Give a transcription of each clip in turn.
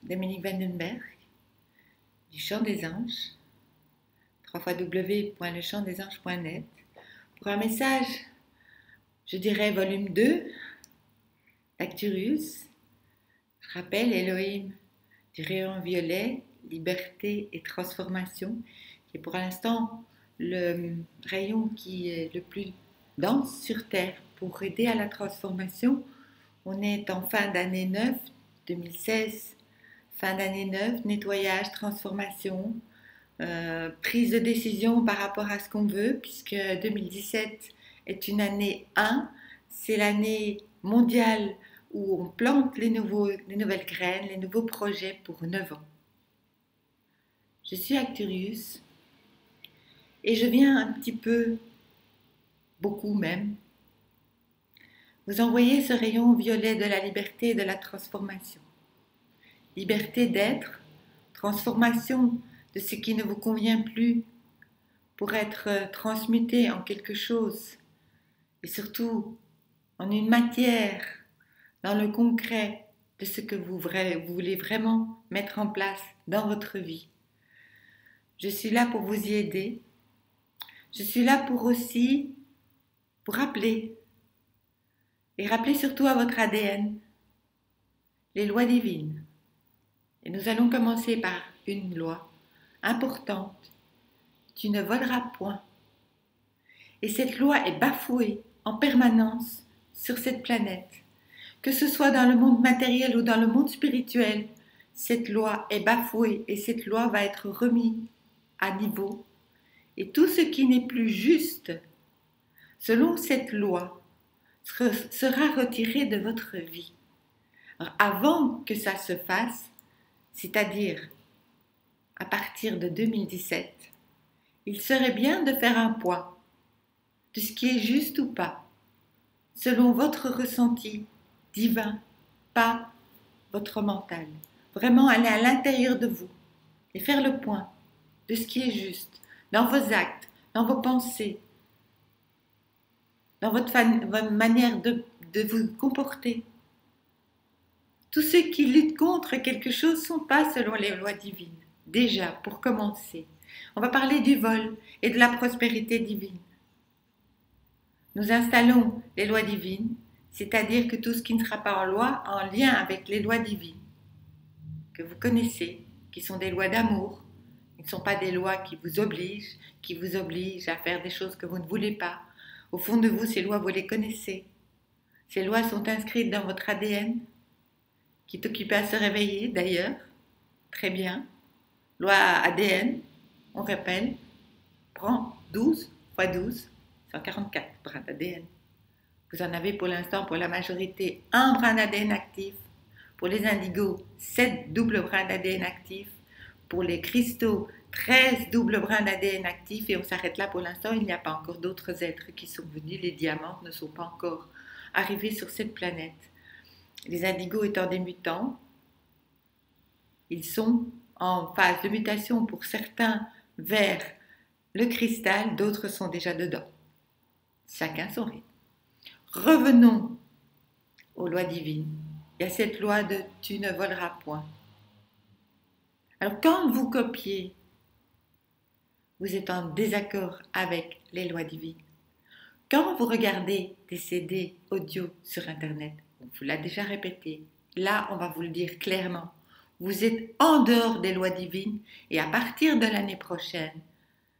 Dominique Vandenberg, du Chant des Anges, www.lechamtdesanges.net, pour un message, je dirais volume 2, d'Acturius. Je rappelle Elohim du rayon violet, liberté et transformation, qui est pour l'instant le rayon qui est le plus dense sur Terre pour aider à la transformation. On est en fin d'année 9, 2016, fin d'année 9, nettoyage, transformation, prise de décision par rapport à ce qu'on veut, puisque 2017 est une année 1, c'est l'année mondiale où on plante les nouvelles graines, les nouveaux projets pour 9 ans. Je suis Acturius et je viens un petit peu, beaucoup même, vous envoyer ce rayon violet de la liberté et de la transformation. Liberté d'être, transformation de ce qui ne vous convient plus pour être transmuté en quelque chose et surtout en une matière, dans le concret de ce que vous voulez vraiment mettre en place dans votre vie. Je suis là pour vous y aider. Je suis là pour aussi vous rappeler, et rappeler surtout à votre ADN les lois divines. Et nous allons commencer par une loi importante. Tu ne voleras point. Et cette loi est bafouée en permanence sur cette planète. Que ce soit dans le monde matériel ou dans le monde spirituel, cette loi est bafouée et cette loi va être remise à niveau. Et tout ce qui n'est plus juste, selon cette loi, sera retiré de votre vie. Alors, avant que ça se fasse, c'est-à-dire à partir de 2017, il serait bien de faire un point de ce qui est juste ou pas, selon votre ressenti divin, pas votre mental. Vraiment aller à l'intérieur de vous et faire le point de ce qui est juste dans vos actes, dans vos pensées, dans votre manière de vous comporter. Tous ceux qui luttent contre quelque chose ne sont pas selon les lois divines. Déjà, pour commencer, on va parler du vol et de la prospérité divine. Nous installons les lois divines, c'est-à-dire que tout ce qui ne sera pas en lien avec les lois divines, que vous connaissez, qui sont des lois d'amour, qui ne sont pas des lois qui vous obligent à faire des choses que vous ne voulez pas. Au fond de vous, ces lois, vous les connaissez. Ces lois sont inscrites dans votre ADN, qui est occupé à se réveiller d'ailleurs. Très bien. Loi ADN, on rappelle, prend 12 x 12, 144 brins d'ADN. Vous en avez pour l'instant, pour la majorité, un brin d'ADN actif. Pour les indigos, 7 doubles brins d'ADN actifs. Pour les cristaux, 13 doubles brins d'ADN actifs. Et on s'arrête là pour l'instant, il n'y a pas encore d'autres êtres qui sont venus. Les diamants ne sont pas encore arrivés sur cette planète. Les indigos étant des mutants, ils sont en phase de mutation pour certains vers le cristal, d'autres sont déjà dedans. Chacun son rythme. Revenons aux lois divines. Il y a cette loi de tu ne voleras point. Alors quand vous copiez, vous êtes en désaccord avec les lois divines. Quand vous regardez des CD audio sur Internet, on vous l'a déjà répété, là on va vous le dire clairement, vous êtes en dehors des lois divines et à partir de l'année prochaine,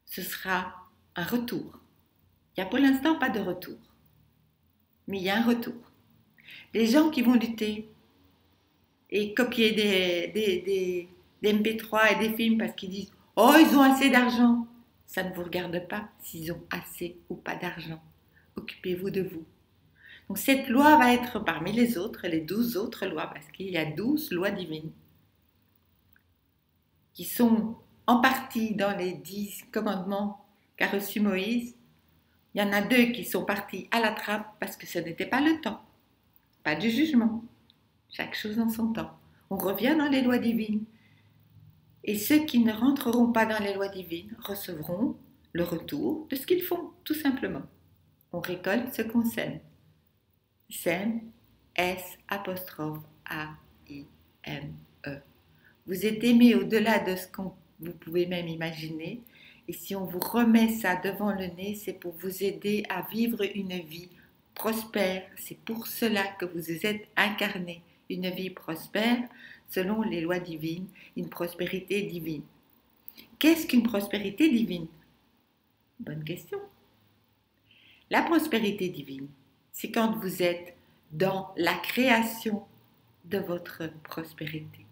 ce sera un retour. Il n'y a pour l'instant pas de retour, mais il y a un retour. Les gens qui vont lutter et copier des MP3 et des films parce qu'ils disent « Oh, ils ont assez d'argent !» Ça ne vous regarde pas s'ils ont assez ou pas d'argent. Occupez-vous de vous. Donc cette loi va être parmi les autres, les 12 autres lois, parce qu'il y a 12 lois divines qui sont en partie dans les 10 commandements qu'a reçu Moïse. Il y en a 2 qui sont partis à la trappe parce que ce n'était pas le temps. Pas de jugement. Chaque chose en son temps. On revient dans les lois divines. Et ceux qui ne rentreront pas dans les lois divines recevront le retour de ce qu'ils font, tout simplement. On récolte ce qu'on sème. Sème, S', A', I', M', E. Vous êtes aimé au-delà de ce que vous pouvez même imaginer. Et si on vous remet ça devant le nez, c'est pour vous aider à vivre une vie prospère. C'est pour cela que vous êtes incarné. Une vie prospère selon les lois divines, une prospérité divine. Qu'est-ce qu'une prospérité divine? Bonne question. La prospérité divine, c'est quand vous êtes dans la création de votre prospérité.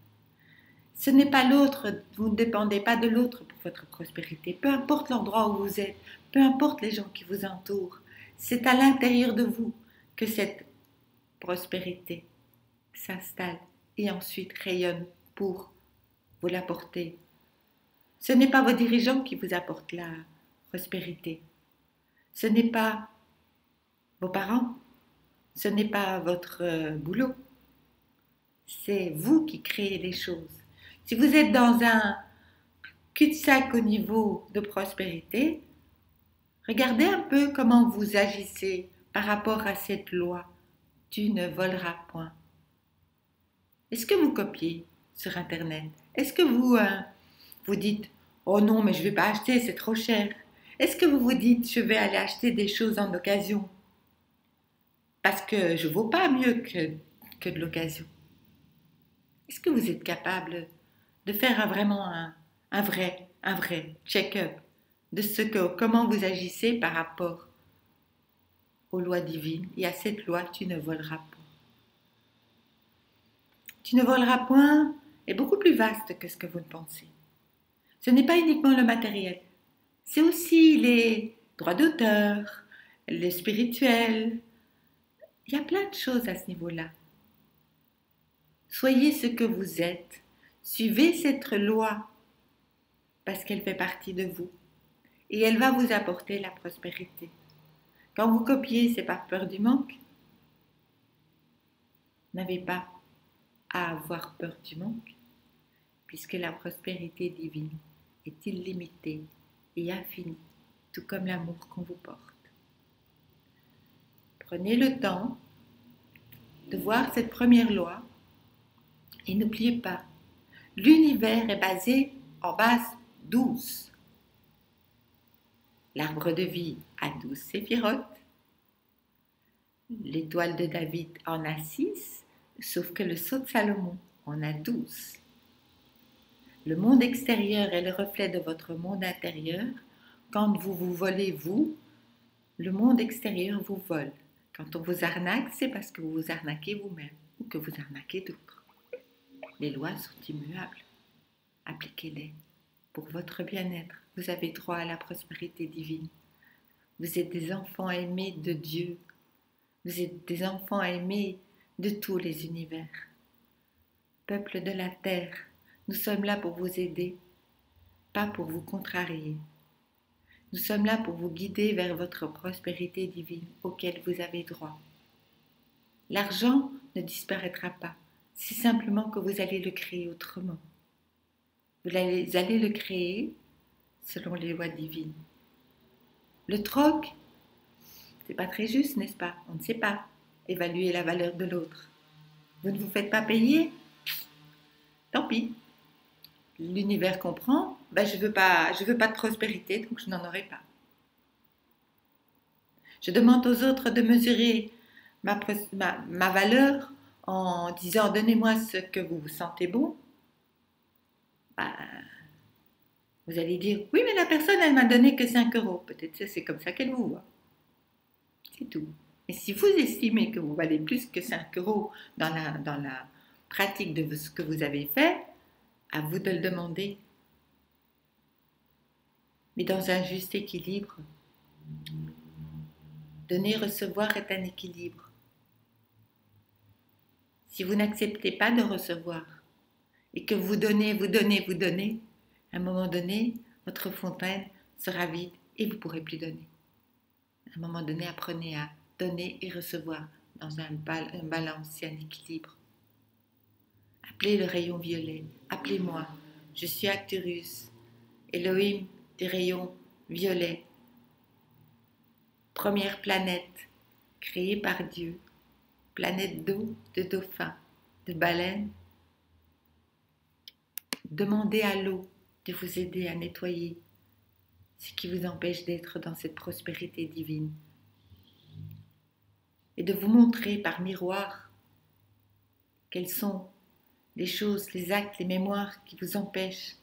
Ce n'est pas l'autre, vous ne dépendez pas de l'autre pour votre prospérité, peu importe l'endroit où vous êtes, peu importe les gens qui vous entourent, c'est à l'intérieur de vous que cette prospérité s'installe et ensuite rayonne pour vous l'apporter. Ce n'est pas vos dirigeants qui vous apportent la prospérité, ce n'est pas vos parents, ce n'est pas votre boulot, c'est vous qui créez les choses. Si vous êtes dans un cul-de-sac au niveau de prospérité, regardez un peu comment vous agissez par rapport à cette loi. Tu ne voleras point. Est-ce que vous copiez sur Internet? Est-ce que vous dites « Oh non, mais je ne vais pas acheter, c'est trop cher ». Est-ce que vous vous dites « Je vais aller acheter des choses en occasion » parce que je ne vaux pas mieux que de l'occasion? Est-ce que vous êtes capable de faire vraiment un vrai check-up de comment vous agissez par rapport aux lois divines et à cette loi tu ne voleras point. Tu ne voleras point est beaucoup plus vaste que ce que vous ne pensez. Ce n'est pas uniquement le matériel, c'est aussi les droits d'auteur, le spirituel. Il y a plein de choses à ce niveau-là. Soyez ce que vous êtes, suivez cette loi parce qu'elle fait partie de vous et elle va vous apporter la prospérité. Quand vous copiez, c'est par peur du manque. N'avez pas à avoir peur du manque, puisque la prospérité divine est illimitée et infinie, tout comme l'amour qu'on vous porte. Prenez le temps de voir cette première loi et n'oubliez pas, l'univers est basé en base 12. L'arbre de vie a 12 séphirotes, l'étoile de David en a 6, sauf que le sceau de Salomon en a 12. Le monde extérieur est le reflet de votre monde intérieur. Quand vous vous volez vous, le monde extérieur vous vole. Quand on vous arnaque, c'est parce que vous vous arnaquez vous-même ou que vous arnaquez d'autres. Les lois sont immuables. Appliquez-les pour votre bien-être. Vous avez droit à la prospérité divine. Vous êtes des enfants aimés de Dieu. Vous êtes des enfants aimés de tous les univers. Peuple de la terre, nous sommes là pour vous aider, pas pour vous contrarier. Nous sommes là pour vous guider vers votre prospérité divine auquel vous avez droit. L'argent ne disparaîtra pas, c'est simplement que vous allez le créer autrement. Vous allez le créer selon les lois divines. Le troc, c'est pas très juste, n'est-ce pas? On ne sait pas évaluer la valeur de l'autre. Vous ne vous faites pas payer? Tant pis. L'univers comprend, je veux pas de prospérité, donc je n'en aurai pas. Je demande aux autres de mesurer ma valeur en disant donnez-moi ce que vous vous sentez bon. Vous allez dire oui, mais la personne elle m'a donné que 5 euros. Peut-être que c'est comme ça qu'elle vous voit. C'est tout. Et si vous estimez que vous valez plus que 5 euros dans la pratique de ce que vous avez fait, à vous de le demander. Mais dans un juste équilibre. Donner, recevoir est un équilibre. Si vous n'acceptez pas de recevoir et que vous donnez, à un moment donné, votre fontaine sera vide et vous ne pourrez plus donner. À un moment donné, apprenez à donner et recevoir dans un balance et un équilibre. Appelez le rayon violet, appelez-moi, je suis Arcturus, Elohim des rayons violets, première planète créée par Dieu, planète d'eau, de dauphins, de baleines, demandez à l'eau de vous aider à nettoyer ce qui vous empêche d'être dans cette prospérité divine et de vous montrer par miroir quelles sont les choses, les actes, les mémoires qui vous empêchent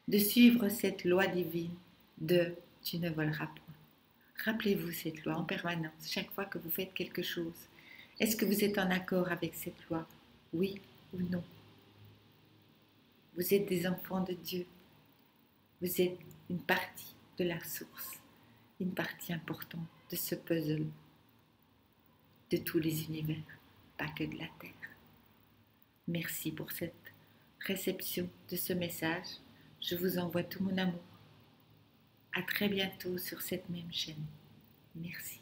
de suivre cette loi divine de tu ne voleras point. Rappelez-vous cette loi en permanence, chaque fois que vous faites quelque chose. Est-ce que vous êtes en accord avec cette loi? Oui ou non? Vous êtes des enfants de Dieu. Vous êtes une partie de la source, une partie importante de ce puzzle, de tous les univers, pas que de la Terre. Merci pour cette réception de ce message. Je vous envoie tout mon amour. À très bientôt sur cette même chaîne. Merci.